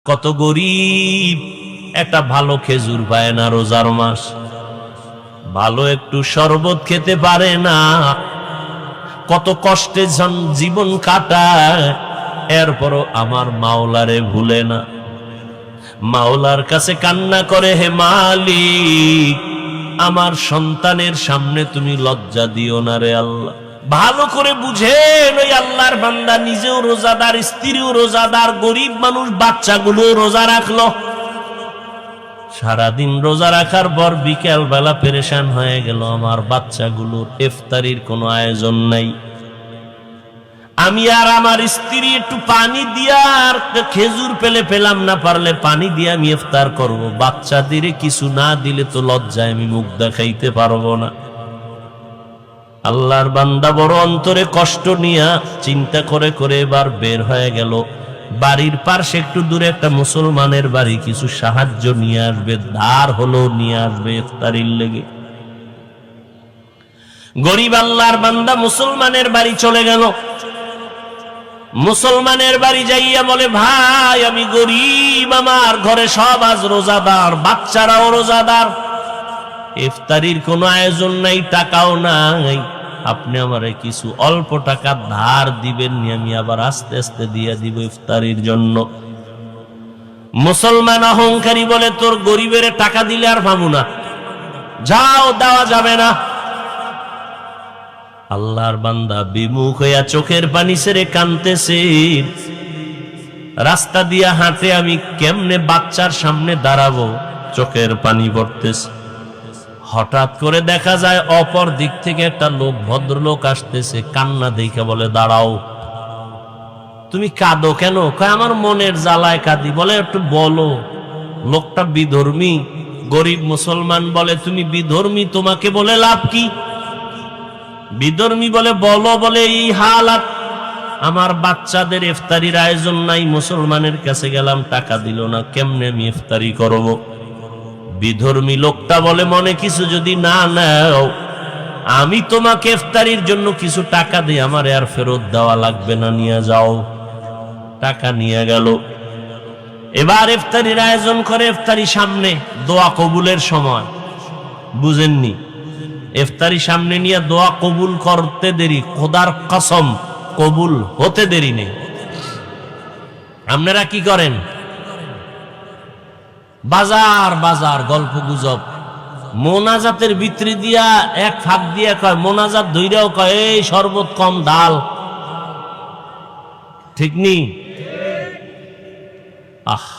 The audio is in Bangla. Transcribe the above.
কত গরিব একটা ভালো খেজুর পায় না, রোজার মাস ভালো একটু শরবত খেতে পারে না, কত কষ্টে জীবন কাটায়, এরপরও আমার মাওলারে ভুলে না। মাওলার কাছে কান্না করে, হে মালিক, আমার সন্তানের সামনে তুমি লজ্জা দিও না রে আল্লাহ। ভালো করে বুঝেন, ওই আল্লাহর বান্দা নিজেও রোজাদার, স্ত্রীও রোজাদার, গরিব মানুষ বাচ্চাগুলো রোজা রাখলো। সারাদিন রোজা রাখার পর বিকেল বেলা পেরেশান হয়ে গেল, আমার বাচ্চাগুলোর ইফতারির কোনো আয়োজন নাই। আমি আর আমার স্ত্রী একটু পানি দিয়া, আর খেজুর পেলে পেলাম না, পারলে পানি দিয়ে আমি ইফতার করব। বাচ্চাদের কিছু না দিলে তো লজ্জায় আমি মুখ দেখাইতে পারবো না। আল্লাহর বান্দা বড় অন্তরে কষ্ট নিয়া চিন্তা করে করে এবার বের হয়ে গেল। বাড়ির পাশে একটু দূরে একটা মুসলমানের বাড়ি, কিছু সাহায্য নিয়ে আসবে, ধার হলো নিয়ে আসবে ইফতারির লেগে। গরিব আল্লাহর বান্দা মুসলমানের বাড়ি চলে গেল। মুসলমানের বাড়ি যাইয়া বলে, ভাই আমি গরিব, আমার ঘরে সব আজ রোজাদার, বাচ্চারাও রোজাদার, ইফতারির কোনো আয়োজন নাই, টাকাও নাই, আপনি আমারে কিছু অল্প টাকা ধার দিবেন নি, আমি আবার আস্তে আস্তে দিয়ে দিব ইফতারির জন্য। মুসলমান অহংকারী বলে, তোর গরিবের টাকা দিলে আর পাবো না, যাও, দেওয়া যাবে না। আল্লাহর বান্দা বিমুখ হইয়া চোখের পানি ছেড়ে কাঁদতেছে। রাস্তা দিয়া হাঁটে, আমি কেমনে বাচ্চার সামনে দাঁড়াবো, চোখের পানি পড়তেছে। হঠাৎ করে দেখা যায় অপর দিক থেকে একটা লোক, ভদ্রলোক আসতেছে, কান্না দেখে বলে, দাঁড়াও, তুমি কাঁদো কেন? কয়, আমার মনের জ্বালায় কাঁদি। বলে, একটু বলো। লোকটা বিধর্মী, গরিব মুসলমান। বলে, তুমি বিধর্মী, তোমাকে বলে লাভ কি? বিধর্মী বলে, বলো। বলে, এই হালাত, আমার বাচ্চাদের ইফতারির আয়োজন নাই, মুসলমানের কাছে গেলাম, টাকা দিল না, কেমনে আমি ইফতারি করব? বিধর্মী লোকটা বলে, মনে কিছু যদি না নাও, আমি তোমাকে ইফতারির জন্য কিছু টাকা দিই, আমার আর ফেরত দেওয়া লাগবে না, নিয়ে যাও। টাকা নিয়ে গেল। এবার ইফতারির আয়োজন করে। ইফতারি সামনে, দোয়া কবুলের সময়, বুঝেননি? ইফতারি সামনে নিয়ে দোয়া কবুল করতে দেরি, খোদার কসম কবুল হতে দেরি নেই। আপনারা কি করেন? বাজার বাজার গল্প গুজব, মোনাজাতের ভিতরে দিয়া এক ফাঁক দিয়া কয়, মোনাজাত ধইরাও কয়, এই শরবত কম ডাল, ঠিক নি? আহ